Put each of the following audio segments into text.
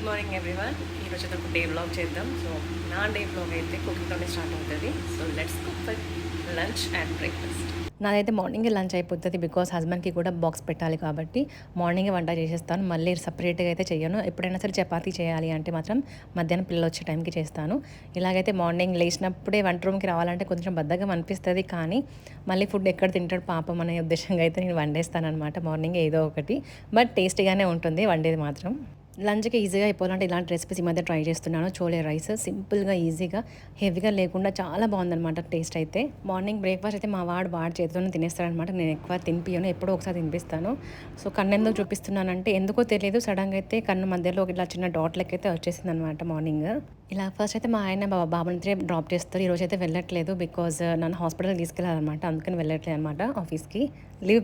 Morning everyone. ఈరోజు అయితే ఒక డే వ్లాగ్ చేద్దాం. సో నా డే వ్లాగ్ అయితే కుకింగ్తోనే స్టార్ట్ అవుతుంది. So let's cook for lunch and breakfast. నాదైతే మార్నింగే లంచ్ అయిపోతుంది బికాస్ హస్బెండ్కి కూడా బాక్స్ పెట్టాలి కాబట్టి మార్నింగే వంట చేసేస్తాను. మళ్ళీ సపరేట్గా అయితే చేయను. ఎప్పుడైనా సరే చపాతీ చేయాలి అంటే మాత్రం మధ్యాహ్నం పిల్లలు వచ్చే టైంకి చేస్తాను. ఇలాగైతే మార్నింగ్ లేచినప్పుడే వంట రూమ్కి రావాలంటే కొంచెం బద్ధకం అనిపిస్తుంది, కానీ మళ్ళీ ఫుడ్ ఎక్కడ తింటాడు పాపం అనే ఉద్దేశంగా అయితే నేను వండేస్తాను అనమాట. మార్నింగ్ ఏదో ఒకటి, బట్ టేస్టీగానే ఉంటుంది వండేది మాత్రం. లంచ్కి ఈజీగా అయిపోవాలంటే ఇలాంటి రెసిపీస్ ఈ మధ్య ట్రై చేస్తున్నాను. చోలే రైస్ సింపుల్గా ఈజీగా హెవీగా లేకుండా చాలా బాగుందనమాట టేస్ట్ అయితే. మార్నింగ్ బ్రేక్ఫాస్ట్ అయితే మా వాడు చేతితోనే తినేస్తాడనమాట. నేను ఎక్కువ తినిపియను, ఎప్పుడో ఒకసారి తినిపిస్తాను. సో కన్ను ఎందుకు చూపిస్తున్నానంటే ఎందుకో తెలియదు, సడన్గా అయితే కన్ను మధ్యలో ఇలా చిన్న డాట్ లెక్క అయితే వచ్చేసింది అనమాట మార్నింగ్. ఇలా ఫస్ట్ అయితే మా ఆయన బాబుని డ్రాప్ చేస్తారు. ఈరోజు అయితే వెళ్ళట్లేదు బికాజ్ నన్ను హాస్పిటల్కి తీసుకెళ్ళాలన్నమాట, అందుకని వెళ్ళట్లేదు అనమాట. ఆఫీస్కి లీవ్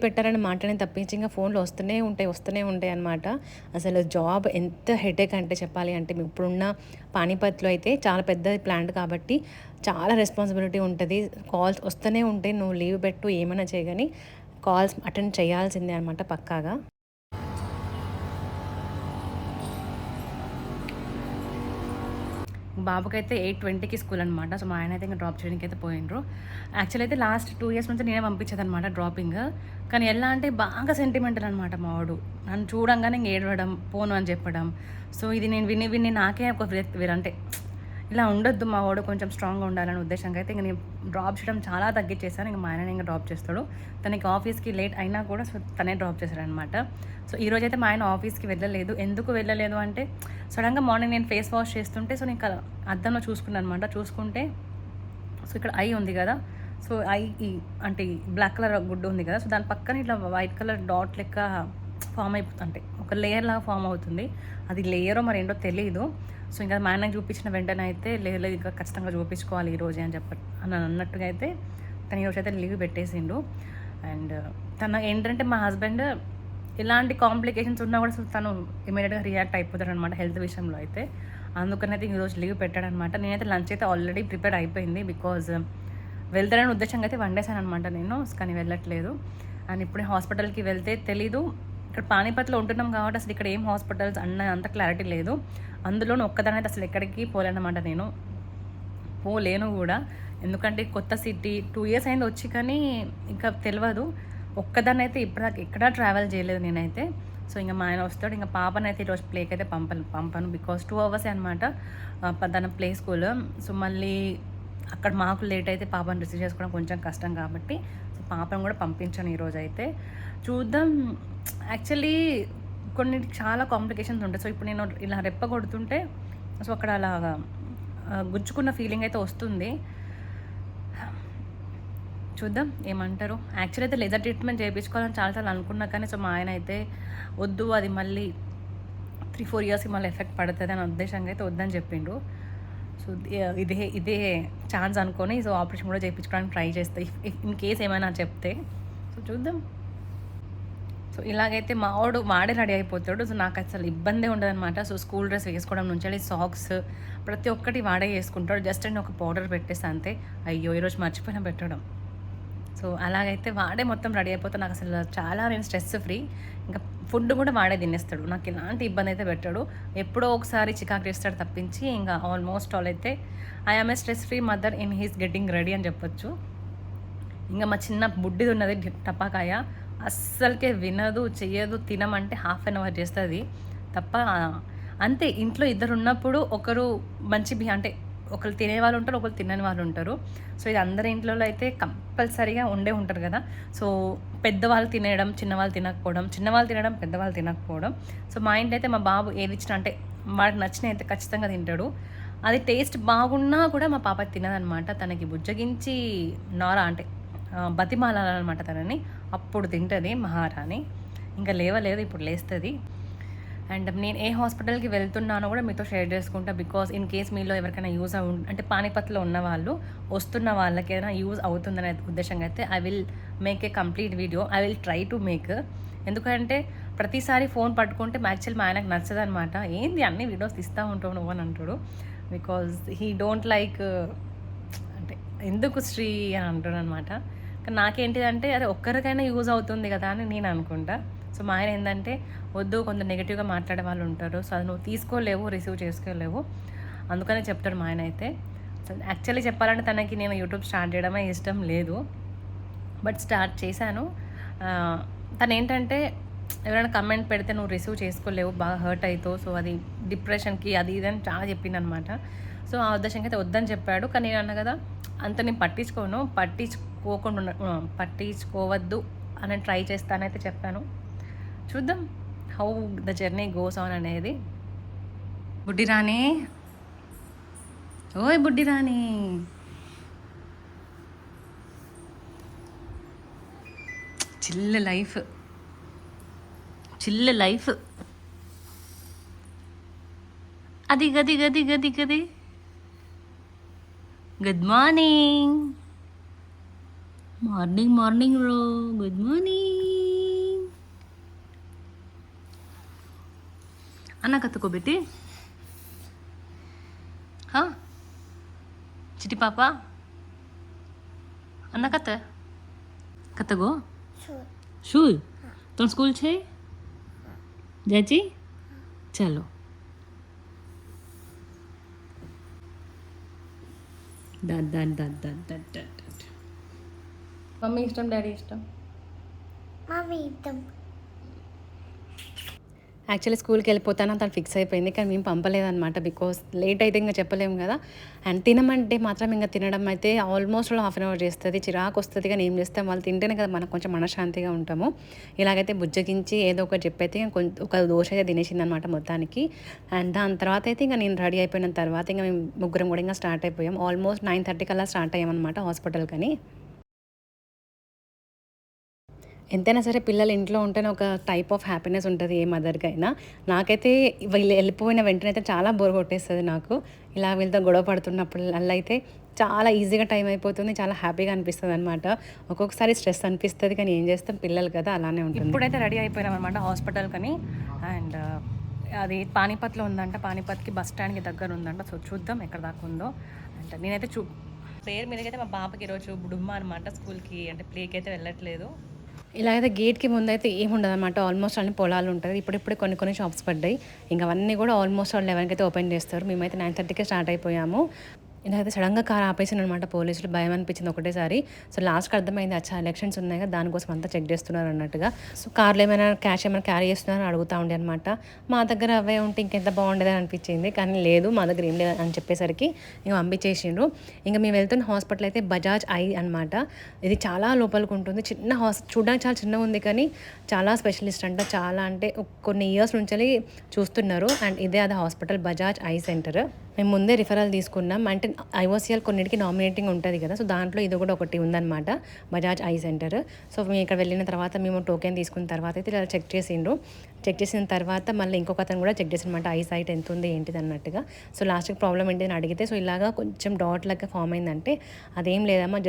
పెట్టారని మాటనే తప్పించి ఇంకా ఫోన్లో వస్తూనే ఉంటాయి అనమాట. అసలు జాబ్ ఎంత హెడేక్ అంటే చెప్పాలి అంటే, ఇప్పుడున్న పానీపత్లో అయితే చాలా పెద్ద ప్లాంట్ కాబట్టి చాలా రెస్పాన్సిబిలిటీ ఉంటుంది. కాల్స్ వస్తూనే ఉంటాయి, నువ్వు లీవ్ పెట్టు ఏమైనా చేయగాని కాల్స్ అటెండ్ చేయాల్సిందే అనమాట పక్కాగా. బాబుకైతే 8:20కి స్కూల్ అనమాట. సో మా ఆయన అయితే ఇంకా డ్రాప్ చేయడానికి అయితే పోయినరు. యాక్చువల్ అయితే లాస్ట్ 2 years నుంచి నేనే పంపించేదనమాట డ్రాపింగ్. కానీ ఎలా అంటే బాగా సెంటిమెంటల్ అనమాట మా వాడు. నన్ను చూడంగానే ఇంక ఏడవడం, పోను అని చెప్పడం. సో ఇది నేను విని నాకే ఒక అంటే ఇలా ఉండొద్దు, మా వాడు కొంచెం స్ట్రాంగ్గా ఉండాలనే ఉద్దేశంగా అయితే ఇంక నేను డ్రాప్ చేయడం చాలా తగ్గించేసాను. ఇంక మా ఆయన ఇంకా డ్రాప్ చేస్తాడు. తనకి ఆఫీస్కి లేట్ అయినా కూడా సో తనే డ్రాప్ చేశాడనమాట. సో ఈరోజు అయితే మా ఆయన ఆఫీస్కి వెళ్ళలేదు. ఎందుకు వెళ్ళలేదు అంటే సడన్గా మార్నింగ్ నేను ఫేస్ వాష్ చేస్తుంటే సో నేను అద్దంలో చూసుకున్నాను అనమాట. చూసుకుంటే సో ఇక్కడ ఐ ఉంది కదా, సో ఐ అంటే బ్లాక్ కలర్ గుడ్డు ఉంది కదా, సో దాని పక్కన ఇట్లా వైట్ కలర్ డాట్ లెక్క ఫామ్ అయిపోతుంది, అంటే ఒక లేయర్ లాగా ఫామ్ అవుతుంది. అది లేయరో మరి ఏంటో తెలియదు. సో ఇంకా మా ఆయనకు చూపించిన వెంటనే అయితే లేదు ఇంకా ఖచ్చితంగా చూపించుకోవాలి ఈరోజే అని అని అన్నట్టుగా అయితే తను ఈరోజు అయితే లీవ్ పెట్టేసిండు. అండ్ తను ఏంటంటే మా హస్బెండ్ ఇలాంటి కాంప్లికేషన్స్ ఉన్నా కూడా తను ఇమీడియట్గా రియాక్ట్ అయిపోతాడు అనమాట హెల్త్ విషయంలో అయితే. అందుకని అయితే ఈరోజు లీవ్ పెట్టాడనమాట. నేనైతే లంచ్ అయితే ఆల్రెడీ ప్రిపేర్ అయిపోయింది బికాజ్ వెళ్తారని ఉద్దేశంగా అయితే వండేసాను అనమాట నేను, కానీ వెళ్ళట్లేదు. అండ్ ఇప్పుడే హాస్పిటల్కి వెళ్తే తెలీదు, ఇక్కడ పానీపత్లో ఉంటున్నాం కాబట్టి అసలు ఇక్కడ ఏం హాస్పిటల్స్ అంత క్లారిటీ లేదు. అందులోనూ ఒక్కదాని అయితే అసలు ఎక్కడికి పోలేనమాట, నేను పోలేను కూడా. ఎందుకంటే కొత్త సిటీ 2 years అయింది వచ్చి, కానీ ఇంకా తెలియదు. ఒక్కదాన్ని అయితే ఇప్పటిదాకా ఎక్కడా ట్రావెల్ చేయలేదు నేనైతే. సో ఇంకా మా ఆయన వస్తాడు. ఇంకా పాపనైతే ఈరోజు ప్లేకి అయితే పంపను బికాస్ 2 hours అనమాట తన ప్లే స్కూల్. సో మళ్ళీ అక్కడ మాకు లేట్ అయితే పాపను రిసీవ్ చేసుకోవడం కొంచెం కష్టం కాబట్టి సో పాపను కూడా పంపించాను ఈరోజు అయితే. చూద్దాం. యాక్చువల్లీ కొన్ని చాలా కాంప్లికేషన్స్ ఉంటాయి. సో ఇప్పుడు నేను ఇలా రెప్ప కొడుతుంటే సో అక్కడ అలాగా గుచ్చుకున్న ఫీలింగ్ అయితే వస్తుంది. చూద్దాం ఏమంటారు. యాక్చువల్లీ అయితే లేజర్ ట్రీట్మెంట్ చేయించుకోవాలని చాలాసార్లు అనుకున్నా, కానీ సో మా ఆయన అయితే వద్దు, అది మళ్ళీ 3-4 yearsకి మళ్ళీ ఎఫెక్ట్ పడుతుంది అనే ఉద్దేశంగా అయితే వద్దని చెప్పిండు. సో ఇదే ఛాన్స్ అనుకొని సో ఆపరేషన్ కూడా చేయించుకోవడానికి ట్రై చేస్తాయి ఇన్ కేస్ ఏమైనా చెప్తే. సో చూద్దాం. సో ఇలాగైతే వాడే రెడీ అయిపోతాడు. సో నాకు అసలు ఇబ్బంది ఉండదన్నమాట. సో స్కూల్ డ్రెస్ వేసుకోవడం నుంచి వెళ్ళి సాక్స్ ప్రతి ఒక్కటి వాడే వేసుకుంటాడు. జస్ట్ నేను ఒక పౌడర్ పెట్టేసి అంతే. అయ్యో ఈరోజు మర్చిపోయినా పెట్టడం. సో అలాగైతే వాడే మొత్తం రెడీ అయిపోతాడు. నాకు అసలు నేను స్ట్రెస్ ఫ్రీ. ఇంకా ఫుడ్ కూడా వాడే తినేస్తాడు, నాకు ఎలాంటి ఇబ్బంది అయితే పెట్టాడు. ఎప్పుడో ఒకసారి చికాకు చేస్తాడు తప్పించి ఇంకా ఆల్మోస్ట్ ఆల్ అయితే I'm a stress free mother in his getting ready అని చెప్పొచ్చు. ఇంకా మా చిన్న బుడ్డిది ఉన్నది టపాకాయ, అస్సలకే వినదు, చెయ్యదు. తినమంటే 1/2 hour చేస్తుంది తప్ప. అంతే, ఇంట్లో ఇద్దరు ఉన్నప్పుడు ఒకరు మంచి అంటే ఒకరు తినేవాళ్ళు ఉంటారు, ఒకరు తినని వాళ్ళు ఉంటారు. సో ఇది అందరి ఇంట్లో అయితే కంపల్సరీగా ఉంటారు కదా. సో పెద్దవాళ్ళు తినేయడం, చిన్నవాళ్ళు తినకపోవడం, చిన్నవాళ్ళు తినడం, పెద్దవాళ్ళు తినకపోవడం. సో మా ఇంట్లో అయితే మా బాబు ఏది ఇచ్చినా అంటే వాడికి నచ్చిన అయితే ఖచ్చితంగా తింటాడు. అది టేస్ట్ బాగున్నా కూడా మా పాప తినదనమాట. తనకి బుజ్జగించి అంటే బతిమాలన్నమాట తనని, అప్పుడు తింటుంది మహారాణి. ఇంకా లేవలేదు, ఇప్పుడు లేస్తుంది. అండ్ నేను ఏ హాస్పిటల్కి వెళ్తున్నానో కూడా మీతో షేర్ చేసుకుంటా బికాస్ ఇన్ కేస్ మీలో ఎవరికైనా యూజ్ అంటే పానీపత్లో ఉన్న వాళ్ళు వస్తున్న వాళ్ళకి ఏదైనా యూజ్ అవుతుందనే ఉద్దేశంగా అయితే I will make a complete video. I will try to make. ఎందుకంటే ప్రతిసారి ఫోన్ పట్టుకుంటే యాక్చువల్ మా ఆయనకు నచ్చదనమాట. ఏంది అన్ని వీడియోస్ తీస్తూ ఉంటావు నువ్వు అని అంటాడు. బికాజ్ హీ డోంట్ లైక్ అంటే ఎందుకు శ్రీ అని అంటాడు అనమాట. కానీ నాకేంటిదంటే అరే ఒక్కరికైనా యూజ్ అవుతుంది కదా అని నేను అనుకుంటా. సో మా ఆయన ఏంటంటే వద్దు, కొంత నెగిటివ్గా మాట్లాడే వాళ్ళు ఉంటారు, సో అది నువ్వు తీసుకోలేవు, రిసీవ్ చేసుకోలేవు, అందుకనే చెప్తాడు మా ఆయన అయితే. సో యాక్చువల్లీ చెప్పాలంటే తనకి నేను యూట్యూబ్ స్టార్ట్ చేయడమే ఇష్టం లేదు, బట్ స్టార్ట్ చేశాను. తను ఏంటంటే ఎవరైనా కమెంట్ పెడితే నువ్వు రిసీవ్ చేసుకోలేవు, బాగా హర్ట్ అవుతావు, సో అది డిప్రెషన్కి అది ఇది అని చాలా చెప్పిందనమాట. సో ఆ ఉద్దేశంకి అయితే వద్దని చెప్పాడు. కానీ నేను అన్నా కదా, అంత నేను పట్టించుకోవద్దు అని ట్రై చేస్తానైతే చెప్పాను. చూద్దాం how the journey goes on అనేది. బుడ్డి రాణి, ఓయ్ బుడ్డి రాణి, చిల్ల లైఫ్, చిల్ల లైఫ్. అది గది గది గది గది. గుడ్ మార్నింగ్, మార్నింగ్ మార్నింగ్ రో, గుడ్ మార్నింగ్. అన్న కత్తుకో బెట్టి. చిటి పాప అన్న कत्तगो शूल तुम स्कूल छे जाची चलो डट डट डट डट डट डट मम्मी इष्टम डैडी इष्टम मम्मी इष्टम యాక్చువల్లీ స్కూల్కి వెళ్ళిపోతాను తను ఫిక్స్ అయిపోయింది, కానీ మేము పంపలేదన్నమాట. బికాస్ లేట్ అయితే ఇంకా చెప్పలేము కదా. అండ్ తినమంటే మాత్రం ఇంకా తినడం అయితే ఆల్మోస్ట్ 1/2 అవర్ చేస్తుంది, చిరాకు వస్తుంది. కానీ ఏం చేస్తాం, వాళ్ళు తింటేనే కదా మనకు కొంచెం మనశ్శాంతిగా ఉంటాము. ఇలాగైతే బుజ్జగించి ఏదో ఒకటి చెప్పైతే ఒక దోశ అయితే తినేసింది అనమాట మొత్తానికి. అండ్ దాని తర్వాత అయితే ఇంకా నేను రెడీ అయిపోయిన తర్వాత ఇంకా మేము ముగ్గురం కూడా ఇంకా స్టార్ట్ అయిపోయాం. ఆల్మోస్ట్ 9:30 కల్లా స్టార్ట్ అయ్యామన్నమాట హాస్పిటల్కని. ఎంతైనా సరే పిల్లలు ఇంట్లో ఉంటేనే ఒక టైప్ ఆఫ్ హ్యాపీనెస్ ఉంటుంది ఏ మదర్కైనా. నాకైతే వీళ్ళు వెళ్ళిపోయిన వెంటనే అయితే చాలా బోర్ కొట్టేస్తుంది నాకు. ఇలా వీళ్ళతో గొడవ పడుతున్నప్పుడు అలా అయితే చాలా ఈజీగా టైం అయిపోతుంది, చాలా హ్యాపీగా అనిపిస్తుంది అనమాట. ఒక్కొక్కసారి స్ట్రెస్ అనిపిస్తుంది, కానీ ఏం చేస్తాం, పిల్లలు కదా, అలానే ఉంటుంది. ఇప్పుడైతే రెడీ అయిపోయినాం అనమాట హాస్పిటల్కని. అండ్ అది పానీపత్లో ఉందంట, పానీపత్కి బస్ స్టాండ్కి దగ్గర ఉందంట. సో చూద్దాం ఎక్కడ దాకా ఉందో. అంటే నేనైతే పేరు మీదకైతే మా పాపకి ఈరోజు డుమ్మ అనమాట, స్కూల్కి అంటే ప్లేకి అయితే వెళ్ళట్లేదు. ఇలాగైతే గేట్కి ముందైతే ఏముండదు అనమాట, ఆల్మోస్ట్ అన్ని పొలాలు ఉంటుంది. ఇప్పుడిప్పుడే కొన్ని షాప్స్ పడ్డాయి, ఇంకా అవన్నీ కూడా ఆల్మోస్ట్ 11కి అయితే ఓపెన్ చేస్తారు. మేమైతే 9:30కే స్టార్ట్ అయిపోయాము. ఇలాగైతే సడన్గా కార్ ఆపేసాను అనమాట పోలీసులు, భయం అనిపించింది ఒకటేసారి. సో లాస్ట్కి అర్థమైంది, అచ్చా ఎలక్షన్స్ ఉన్నాయి కదా, దానికోసం అంతా చెక్ చేస్తున్నారు అన్నట్టుగా. సో కార్లో ఏమైనా క్యాష్ ఏమైనా క్యారీ చేస్తున్నారని అడుగుతూ ఉండే అనమాట. మా దగ్గర అవే ఉంటే ఇంకెంత బాగుండేదని అనిపించింది, కానీ లేదు మా దగ్గర ఏం లేదు అని చెప్పేసరికి ఇంకా పంపించేసిండ్రు. ఇంకా మేము వెళ్తున్న హాస్పిటల్ అయితే బజాజ్ ఐ అనమాట. ఇది చాలా లోపలికి ఉంటుంది, చిన్న చూడడానికి చాలా చిన్నగా ఉంది, కానీ చాలా స్పెషలిస్ట్ అంట. చాలా అంటే కొన్ని ఇయర్స్ నుంచి చూస్తున్నారు. అండ్ ఇదే అది హాస్పిటల్, బజాజ్ ఐ సెంటర్. మేము ముందే రిఫరల్ తీసుకున్నాం, అంటే ఐఓసిఎల్ కొన్నిటికి నామినేటింగ్ ఉంటుంది కదా, సో దాంట్లో ఇది కూడా ఒకటి ఉందన్నమాట, బజాజ్ ఐ సెంటర్. సో మేము ఇక్కడ వెళ్ళిన తర్వాత మేము టోకెన్ తీసుకున్న తర్వాత అయితే ఇలా చెక్ చేసిన తర్వాత మళ్ళీ ఇంకొక అతను కూడా చెక్ చేసినమాట, ఐ సైట్ ఎంత ఉంది ఏంటిది అన్నట్టుగా. సో లాస్ట్కి ప్రాబ్లం ఏంటి అని అడిగితే, సో ఇలాగా కొంచెం డాట్ లాగా ఫామ్ అయిందంటే అదేం లేదమ్మా,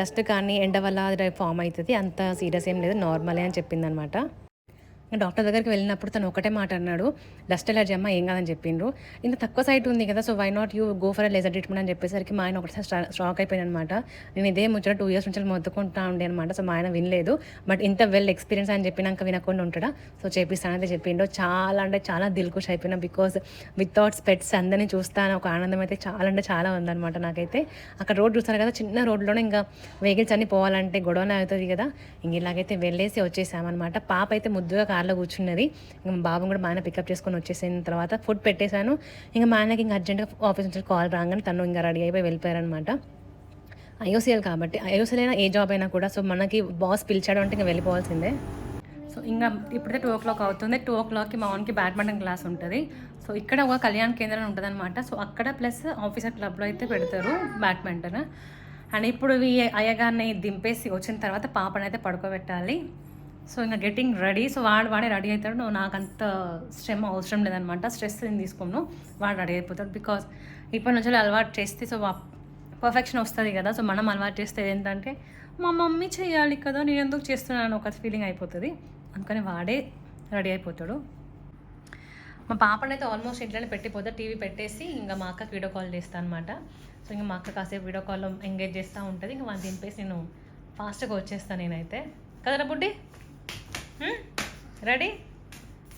డస్ట్ కానీ ఎండ వల్ల అది ఫామ్ అవుతుంది, అంత సీరియస్ ఏం లేదు, నార్మలే అని చెప్పింది అనమాట. డాక్టర్ దగ్గరికి వెళ్ళినప్పుడు తను ఒకటే మాట అన్నాడు, డస్ట్ ఎలర్జీ అమ్మ, ఏం కాదని చెప్పిండ్రు. ఇంత తక్కువ సైట్ ఉంది కదా, so why not you go for laser treatment అని చెప్పేసరికి మా ఆయన ఒకటిసారి స్ట్రాక్ అయిపోయింది అనమాట. నేను ఇదే ముచ్చట 2 years నుంచి మొత్తుకుంటా ఉండే అనమాట. సో మా ఆయన వినలేదు, బట్ ఇంత వెల్ ఎక్స్పీరియన్స్ అని చెప్పినాక వినకుండా ఉంటాడా, సో చేపిస్తానైతే చెప్పిండు. చాలా అంటే చాలా దిల్కుష్ అయిపోయినా, బికాస్ వితౌట్ స్పెట్స్ అందరినీ చూస్తాను ఒక ఆనందం అయితే చాలా అంటే చాలా ఉందన్నమాట నాకైతే. అక్కడ రోడ్ చూస్తాను కదా, చిన్న రోడ్లోనే ఇంకా వెహికల్స్ అన్నీ పోవాలంటే గొడవనే అవుతుంది కదా, ఇంక ఇలాగైతే వెళ్ళేసి వచ్చేసామన్నమాట. పాప అయితే ముద్దుగా కార్లో కూర్చున్నది. ఇంకా మా బాబుని కూడా మా ఆయన పికప్ చేసుకొని వచ్చేసిన తర్వాత ఫుడ్ పెట్టేశాను. ఇంకా మా ఆయనకి ఇంకా అర్జెంట్గా ఆఫీస్ నుంచి కాల్ రాగానే తను ఇంకా రెడీ అయిపోయి వెళ్ళిపోయారనమాట. ఐఓసిఎల్ కాబట్టి, ఐఓసిఎల్ అయినా ఏ జాబ్ అయినా కూడా, సో మనకి బాస్ పిలిచాడు అంటే ఇంకా వెళ్ళిపోవాల్సిందే. సో ఇంకా ఇప్పుడైతే 2 o'clock అవుతుంది. 2 o'clockకి మా ఓన్కి బ్యాడ్మింటన్ క్లాస్ ఉంటుంది. సో ఇక్కడ ఒక కళ్యాణ కేంద్రం ఉంటుంది అనమాట. సో అక్కడ ప్లస్ ఆఫీసర్ క్లబ్లో అయితే పెడతారు బ్యాడ్మింటన్. అండ్ ఇప్పుడు అయ్యగారిని దింపేసి వచ్చిన తర్వాత పాపని అయితే పడుకోబెట్టాలి. సో ఇంకా గెట్టింగ్ రెడీ. సో వాడే రెడీ అవుతాడు, నువ్వు నాకు అంత శ్రమ అవసరం లేదనమాట, స్ట్రెస్ నేను తీసుకోను, వాడు రెడీ అయిపోతాడు. బికాస్ ఇప్పటి నుంచి అలవాటు చేస్తే సో పర్ఫెక్షన్ వస్తుంది కదా. సో మనం అలవాటు చేస్తే ఏంటంటే మా మమ్మీ చేయాలి కదా, నేను ఎందుకు చేస్తున్నాను ఒక ఫీలింగ్ అయిపోతుంది. అందుకని వాడే రెడీ అయిపోతాడు. మా పాపనైతే ఆల్మోస్ట్ ఇంట్లోనే పెట్టిపోతా, టీవీ పెట్టేసి ఇంకా మా అక్కకి వీడియో కాల్ చేస్తాను అనమాట. సో ఇంకా మా అక్క కాసేపు వీడియో కాల్లో ఎంగేజ్ చేస్తూ ఉంటుంది. ఇంకా వాళ్ళు దింపేసి నేను ఫాస్ట్గా వచ్చేస్తాను నేనైతే, కదరా బుడ్డి. रेडी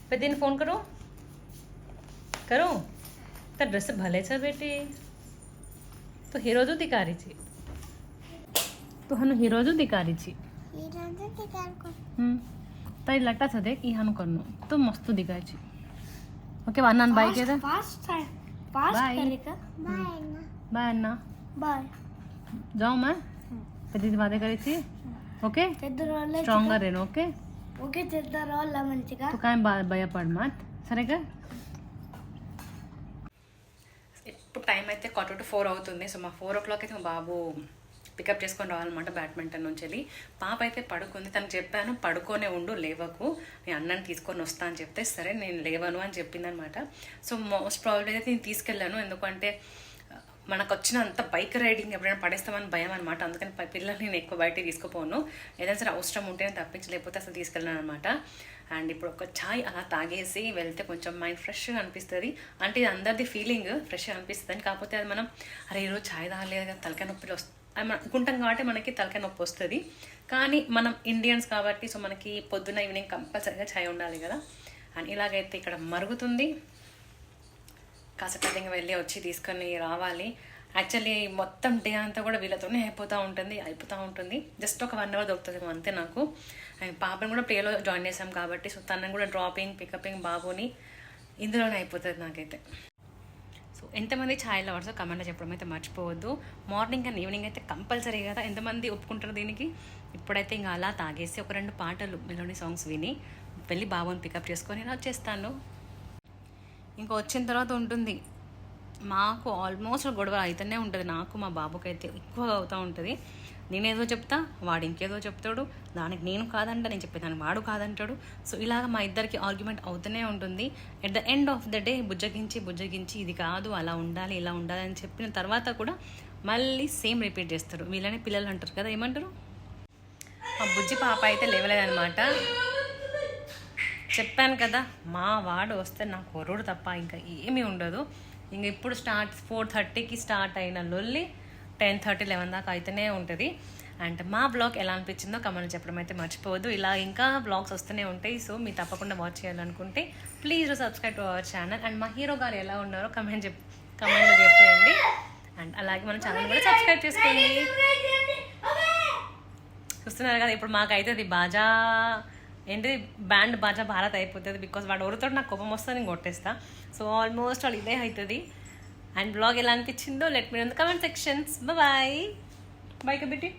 पे फोन करो करो तर ड्रेस भले छ बेटी तो हीरोज दिकारी छी तो हनु हीरोज दिकारी छी ताई लट्टा छ देख इहानु करनु तो मस्त दिखाय छी ओके वन्नान बाय के दे फास्ट करेगा बाय अन्ना बाय जाओ मैं ते दीदी बातें करी थी ओके स्ट्रांगर रेनो ओके ఓకే చేద్దారా అలా మంచిగా తు కాయం భయపడ మత్ సరేగా ఇప్పుడు టైం అయితే 3:45 అవుతుంది సో మా 4 o'clock అయితే మా బాబు పికప్ చేసుకొని రావాలన్నమాట బ్యాడ్మింటన్ నుంచి వెళ్ళి పాప అయితే పడుకుంది తనకు చెప్పాను పడుకోనే ఉండు లేవకు నేను అన్నని తీసుకొని వస్తా అని చెప్తే సరే నేను లేవను అని చెప్పింది అనమాట సో మోస్ట్ ప్రాబ్లీ అయితే నేను తీసుకెళ్ళాను ఎందుకంటే మనకు వచ్చినంత బైక్ రైడింగ్ ఎప్పుడైనా పడేస్తామని భయం అనమాట అందుకని పిల్లల్ని నేను ఎక్కువ బయటికి తీసుకుపోను ఏదైనా సరే అవసరం ఉంటేనే తప్పించి లేకపోతే అసలు తీసుకెళ్ళాను అనమాట అండ్ ఇప్పుడు ఒక ఛాయ్ అలా తాగేసి వెళ్తే కొంచెం మైండ్ ఫ్రెష్గా అనిపిస్తుంది అంటే ఇది అందరిది ఫీలింగ్ ఫ్రెష్గా అనిపిస్తుంది కాకపోతే అది మనం అరే ఈరోజు ఛాయ్ తాగలేదు కదా తలకాయ నొప్పిలు వస్తుంది మనం అనుకుంటాం కాబట్టి మనకి తలకాయ నొప్పి వస్తుంది కానీ మనం ఇండియన్స్ కాబట్టి సో మనకి పొద్దున్న ఈవినింగ్ కంపల్సరీగా ఛాయ్ ఉండాలి కదా అండ్ ఇలాగైతే ఇక్కడ మరుగుతుంది కాసేపు వెళ్ళి వచ్చి తీసుకొని రావాలి యాక్చువల్లీ మొత్తం డే అంతా కూడా వీళ్ళతోనే అయిపోతూ ఉంటుంది జస్ట్ ఒక 1 hour దొరుకుతుంది అంతే నాకు అండ్ పాపని కూడా ప్లేలో జాయిన్ చేసాం కాబట్టి సో తనని కూడా డ్రాపింగ్ పికపింగ్ బాబుని ఇందులోనే అయిపోతుంది నాకైతే సో ఎంతమంది ఛాయ్ లవర్స్ కమెంట్లో చెప్పడం అయితే మర్చిపోవద్దు మార్నింగ్ అండ్ ఈవినింగ్ అయితే కంపల్సరీ కదా ఎంతమంది ఒప్పుకుంటారు దీనికి ఇప్పుడైతే ఇంకా అలా తాగేసి ఒక 2 పాటలు మెలోడీ సాంగ్స్ విని వెళ్ళి బాబుని పికప్ చేసుకొని నేను వచ్చేస్తాను ఇంకా వచ్చిన తర్వాత ఉంటుంది మాకు ఆల్మోస్ట్ గొడవ అయితేనే ఉంటుంది నాకు మా బాబుకి అయితే ఎక్కువగా అవుతూ ఉంటుంది నేనేదో చెప్తా వాడు ఇంకేదో చెప్తాడు దానికి నేను కాదంట నేను చెప్పేదానికి వాడు కాదంటాడు సో ఇలాగ మా ఇద్దరికి ఆర్గ్యుమెంట్ అవుతూనే ఉంటుంది at the end of the day బుజ్జగించి ఇది కాదు అలా ఉండాలి ఇలా ఉండాలి అని చెప్పిన తర్వాత కూడా మళ్ళీ సేమ్ రిపీట్ చేస్తారు వీళ్ళని పిల్లలు అంటారు కదా ఏమంటారు మా బుజ్జి పాప అయితే లేవలేదనమాట చెప్పాను కదా మా వాడు వస్తే నాకు కొరుడు తప్ప ఇంకా ఏమీ ఉండదు ఇంక ఇప్పుడు 4:30కి స్టార్ట్ అయిన లొల్లి 10:30 11 దాకా అయితేనే ఉంటుంది అండ్ మా బ్లాగ్ ఎలా అనిపించిందో కమెంట్ చెప్పడం అయితే మర్చిపోవద్దు ఇలా ఇంకా బ్లాగ్స్ వస్తూనే ఉంటాయి సో మీరు తప్పకుండా వాచ్ చేయాలనుకుంటే please subscribe to our channel and మా హీరో గారు ఎలా ఉన్నారో కమెంట్లో చెప్పేయండి అండ్ అలాగే మన ఛానల్ కూడా సబ్స్క్రైబ్ చేసుకోండి చూస్తున్నారు కదా ఇప్పుడు మాకైతే అది బాజా ఏంటి బ్యాండ్ బాజా భారత్ అయిపోతుంది బికాస్ వాడు ఎవరితో నాకు కోపం వస్తుంది నేను కొట్టేస్తా సో ఆల్మోస్ట్ వాళ్ళు ఇదే అవుతుంది అండ్ బ్లాగ్ ఎలా అనిపించిందో let me in the comment sections bye కబిటి